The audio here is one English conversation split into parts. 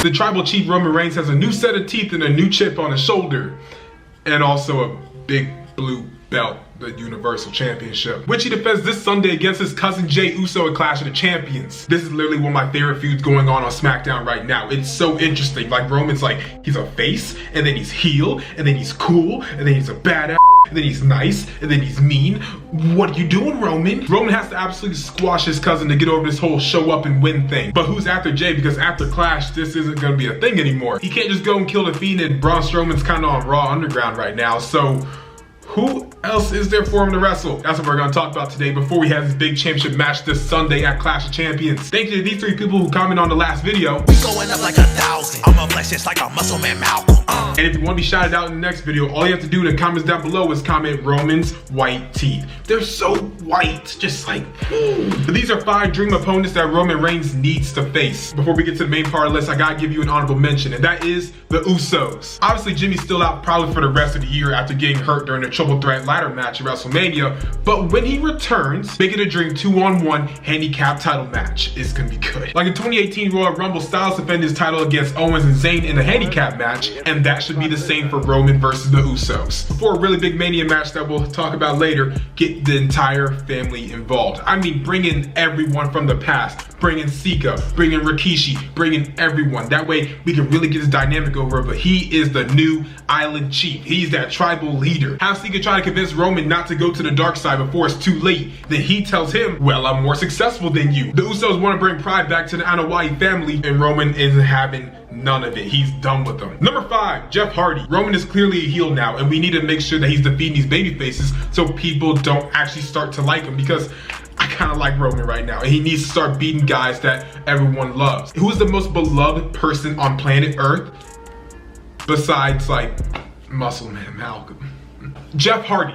The tribal chief Roman Reigns has a new set of teeth and a new chip on his shoulder. And also a big blue belt, the Universal Championship, which he defends this Sunday against his cousin Jey Uso at Clash of the Champions. This is literally one of my favorite feuds going on SmackDown right now. It's so interesting. Like, Roman's like, he's a face, and then he's heel, and then he's cool, and then he's a badass, and then he's nice, and then he's mean. What are you doing, Roman? Roman has to absolutely squash his cousin to get over this whole show up and win thing. But who's after Jey? Because after Clash, this isn't gonna be a thing anymore. He can't just go and kill the Fiend, and Braun Strowman's kind of on Raw Underground right now, so who else is there for him to wrestle? That's what we're gonna talk about today before we have this big championship match this Sunday at Clash of Champions. Thank you to these 3 people who commented on the last video. We going up like 1,000. I'm a flex just like a MuscleManMalcolm. And if you want to be shouted out in the next video, all you have to do in the comments down below is comment Roman's white teeth. They're so white, just like, But these are 5 dream opponents that Roman Reigns needs to face. Before we get to the main part of the list, I gotta give you an honorable mention, and that is the Usos. Obviously, Jimmy's still out probably for the rest of the year after getting hurt during the Triple Threat ladder match at WrestleMania, but when he returns, make it a dream 2-on-1 handicap title match. It's gonna be good. Like in 2018 Royal Rumble, Styles defended his title against Owens and Zayn in a handicap match, and that should be the same for Roman versus the Usos. Before a really big Mania match that we'll talk about later, get the entire family involved. I mean, bring in everyone from the past. Bring in Sika, bring in Rikishi, bring in everyone. That way we can really get this dynamic over, but he is the new island chief. He's that tribal leader. Have Sika try to convince Roman not to go to the dark side before it's too late. Then he tells him, well, I'm more successful than you. The Usos want to bring pride back to the Anoa'i family, and Roman isn't having none of it. He's done with them. Number 5, Jeff Hardy. Roman is clearly a heel now, and we need to make sure that he's defeating these baby faces so people don't actually start to like him, because I kind of like Roman right now, and he needs to start beating guys that everyone loves. Who is the most beloved person on planet Earth besides like MuscleManMalcolm? Jeff Hardy.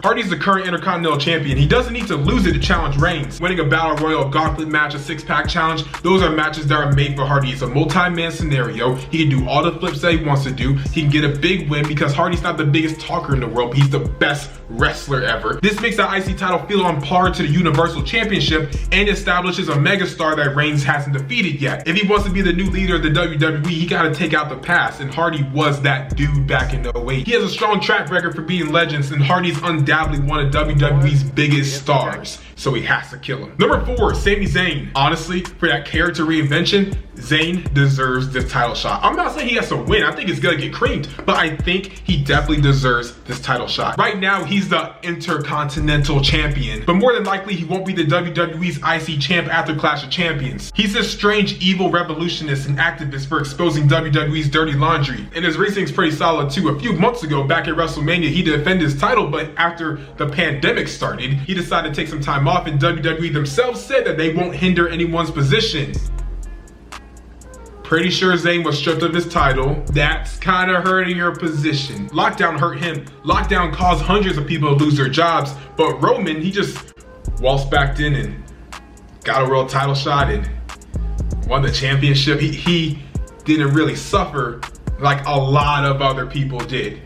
Hardy's the current Intercontinental Champion. He doesn't need to lose it to challenge Reigns. Winning a Battle Royal, gauntlet match, a 6-pack challenge, those are matches that are made for Hardy. It's a multi-man scenario. He can do all the flips that he wants to do. He can get a big win because Hardy's not the biggest talker in the world, but he's the best wrestler ever. This makes the IC title feel on par to the Universal Championship and establishes a megastar that Reigns hasn't defeated yet. If he wants to be the new leader of the WWE, he gotta take out the past, and Hardy was that dude back in 08. He has a strong track record for being legends, and Hardy's undoubtedly one of WWE's biggest stars, so he has to kill him. Number 4, Sami Zayn. Honestly, for that character reinvention, Zayn deserves this title shot. I'm not saying he has to win. I think it's gonna get creamed, but I think he definitely deserves this title shot. Right now, he's the Intercontinental Champion, but more than likely, he won't be the WWE's IC champ after Clash of Champions. He's this strange, evil revolutionist and activist for exposing WWE's dirty laundry, and his reasoning's pretty solid too. A few months ago, back at WrestleMania, he defended his title, but after the pandemic started, he decided to take some time off, and WWE themselves said that they won't hinder anyone's position. Pretty sure Zayn was stripped of his title. That's kind of hurting your position. Lockdown hurt him. Lockdown caused hundreds of people to lose their jobs, but Roman, he just waltzed back in and got a world title shot and won the championship. He didn't really suffer like a lot of other people did.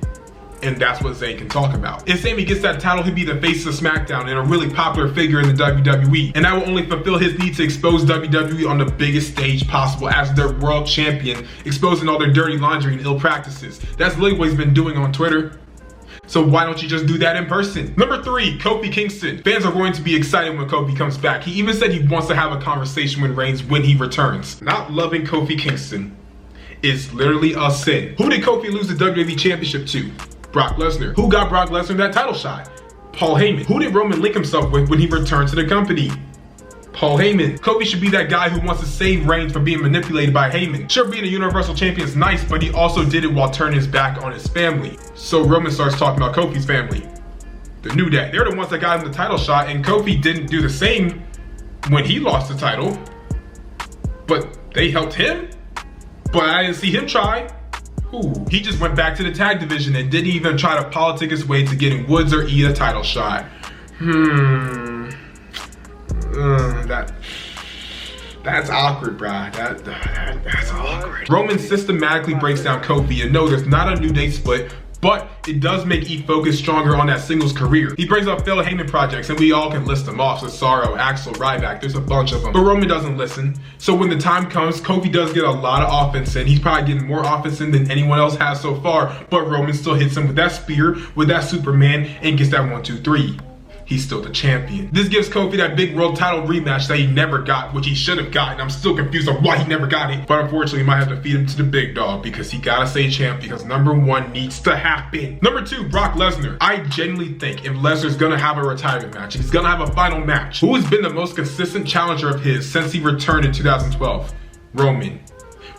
And that's what Zayn can talk about. If Sami gets that title, he'd be the face of SmackDown and a really popular figure in the WWE. And that will only fulfill his need to expose WWE on the biggest stage possible as their world champion, exposing all their dirty laundry and ill practices. That's literally what he's been doing on Twitter. So why don't you just do that in person? Number 3, Kofi Kingston. Fans are going to be excited when Kofi comes back. He even said he wants to have a conversation with Reigns when he returns. Not loving Kofi Kingston is literally a sin. Who did Kofi lose the WWE Championship to? Brock Lesnar. Who got Brock Lesnar that title shot? Paul Heyman. Who did Roman link himself with when he returned to the company? Paul Heyman. Kofi should be that guy who wants to save Reigns from being manipulated by Heyman. Sure, being a Universal Champion is nice, but he also did it while turning his back on his family. So Roman starts talking about Kofi's family. The New Day. They're the ones that got him the title shot, and Kofi didn't do the same when he lost the title. But they helped him? But I didn't see him try. Ooh, he just went back to the tag division and didn't even try to politic his way to getting Woods or E a title shot. That's awkward, bruh. That's awkward. Roman systematically breaks down Kofi, and no, there's not a New Day split, but it does make E focus stronger on that singles career. He brings up Phil Heyman projects, and we all can list them off. Cesaro, Axel, Ryback, there's a bunch of them. But Roman doesn't listen. So when the time comes, Kofi does get a lot of offense in. He's probably getting more offense in than anyone else has so far, but Roman still hits him with that spear, with that Superman, and gets that 1, 2, 3. He's still the champion. This gives Kofi that big world title rematch that he never got, which he should have gotten. I'm still confused on why he never got it. But unfortunately, he might have to feed him to the big dog because he gotta stay champ because number 1 needs to happen. Number 2, Brock Lesnar. I genuinely think if Lesnar's gonna have a retirement match, if he's gonna have a final match, who has been the most consistent challenger of his since he returned in 2012? Roman.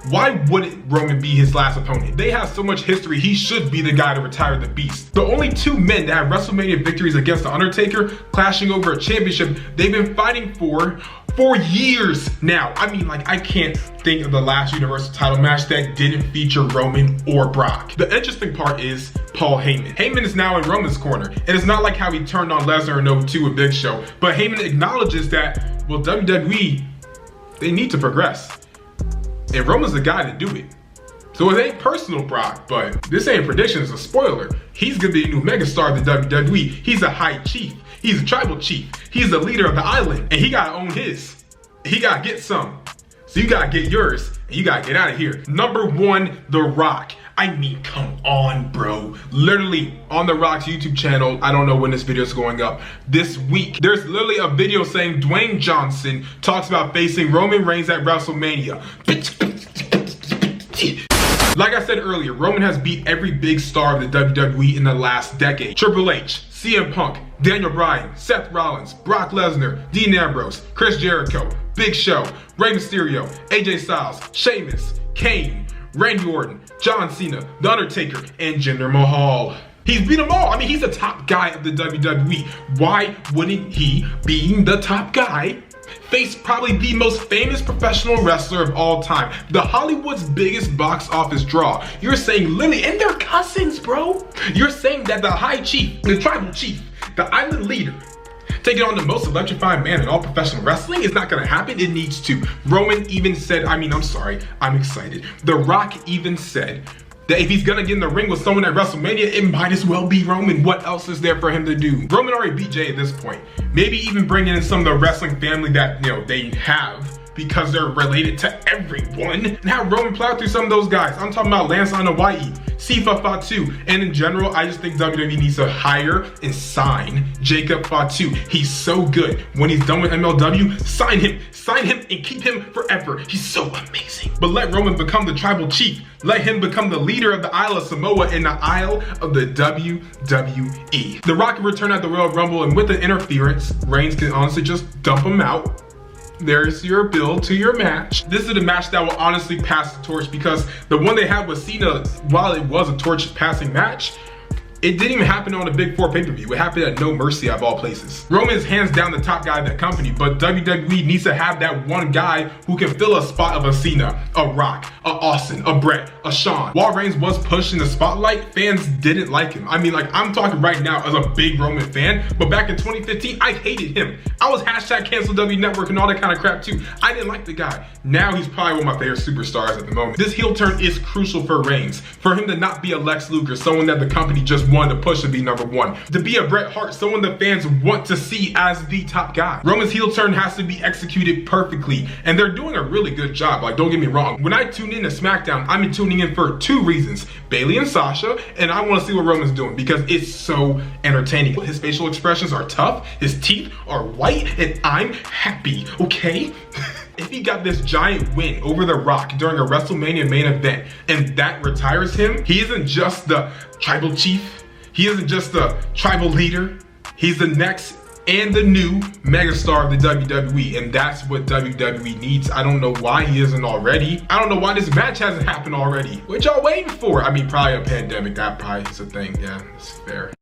Why wouldn't Roman be his last opponent? They have so much history, he should be the guy to retire the beast. The only 2 men that have WrestleMania victories against The Undertaker, clashing over a championship they've been fighting for years now. I mean, like, I can't think of the last Universal title match that didn't feature Roman or Brock. The interesting part is Paul Heyman. Heyman is now in Roman's corner, and it's not like how he turned on Lesnar in 02 with Big Show, but Heyman acknowledges that, well, WWE, they need to progress. And Roman's the guy to do it. So it ain't personal, Brock, but this ain't prediction, it's a spoiler. He's gonna be a new megastar of the WWE. He's a high chief. He's a tribal chief. He's the leader of the island, and he gotta own his. He gotta get some. So you gotta get yours, and you gotta get out of here. Number 1, The Rock. I mean, come on, bro. Literally, on The Rock's YouTube channel, I don't know when this video is going up, this week, there's literally a video saying Dwayne Johnson talks about facing Roman Reigns at WrestleMania. Like I said earlier, Roman has beat every big star of the WWE in the last decade. Triple H, CM Punk, Daniel Bryan, Seth Rollins, Brock Lesnar, Dean Ambrose, Chris Jericho, Big Show, Rey Mysterio, AJ Styles, Sheamus, Kane, Randy Orton, John Cena, The Undertaker, and Jinder Mahal. He's beat them all. I mean, he's the top guy of the WWE. Why wouldn't he, being the top guy, face probably the most famous professional wrestler of all time, the Hollywood's biggest box office draw? You're saying Lily, and they're cousins, bro. You're saying that the high chief, the tribal chief, the island leader, taking on the most electrifying man in all professional wrestling is not gonna happen. It needs to. Roman even said, I'm excited. The Rock even said that if he's gonna get in the ring with someone at WrestleMania, it might as well be Roman. What else is there for him to do? Roman already beat Jey at this point. Maybe even bringing in some of the wrestling family that, they have, because they're related to everyone, and have Roman plow through some of those guys. I'm talking about Lance Hawaii, Sifa Fatu, and in general, I just think WWE needs to hire and sign Jacob Fatu. He's so good. When he's done with MLW, sign him and keep him forever. He's so amazing. But let Roman become the tribal chief. Let him become the leader of the Isle of Samoa and the Isle of the WWE. The Rock can return at the Royal Rumble, and with the interference, Reigns can honestly just dump him out. There's your build to your match. This is the match that will honestly pass the torch, because the one they had with Cena, while it was a torch passing match, it didn't even happen on a Big 4 pay-per-view. It happened at No Mercy of all places. Roman is hands down the top guy of that company, but WWE needs to have that one guy who can fill a spot of a Cena, a Rock, a Austin, a Brett, a Shawn. While Reigns was pushed in the spotlight, fans didn't like him. I mean, like, I'm talking right now as a big Roman fan, but back in 2015, I hated him. I was hashtag cancel W Network and all that kind of crap too. I didn't like the guy. Now he's probably one of my favorite superstars at the moment. This heel turn is crucial for Reigns, for him to not be a Lex Luger, someone that the company just wanted to push to be number 1, to be a Bret Hart, someone the fans want to see as the top guy. Roman's heel turn has to be executed perfectly, and they're doing a really good job. Like, don't get me wrong, when I tune in to SmackDown, I'm tuning in for 2 reasons: Bayley and Sasha, and I want to see what Roman's doing because it's so entertaining. His facial expressions are tough, his teeth are white, and I'm happy, okay? If he got this giant win over The Rock during a WrestleMania main event and that retires him, he isn't just the tribal chief, he isn't just the tribal leader, he's the next and the new megastar of the WWE, and that's what WWE needs. I don't know why he isn't already. I don't know why this match hasn't happened already. What y'all waiting for? I mean, probably a pandemic, that probably is a thing. Yeah, it's fair.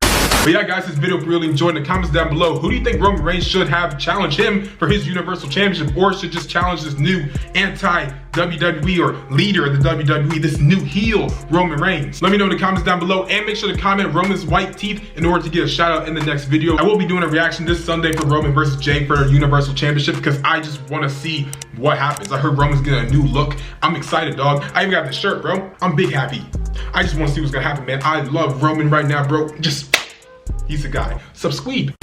But yeah, guys, this video, if you really enjoyed, in the comments down below, who do you think Roman Reigns should have challenge him for his Universal Championship, or should just challenge this new anti-WWE or leader of the WWE, this new heel Roman Reigns? Let me know in the comments down below, and make sure to comment Roman's white teeth in order to get a shout out in the next video. I will be doing a reaction this Sunday for Roman versus Jey for the Universal Championship, because I just want to see what happens. I heard Roman's getting a new look. I'm excited, dog. I even got the shirt, bro. I'm big happy. I just want to see what's gonna happen, man. I love Roman right now, bro. He's the guy. Subscribe.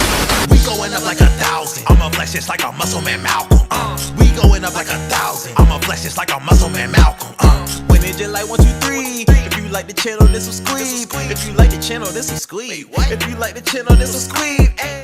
We going up like 1,000. I'ma flex just like a MuscleManMalcolm. We going up like 1,000. I'ma flex just like a MuscleManMalcolm. When it just like 1, 2, 3. If you like the channel, this subscribe. If you like the channel, this subscribe. If you like the channel, this subscribe.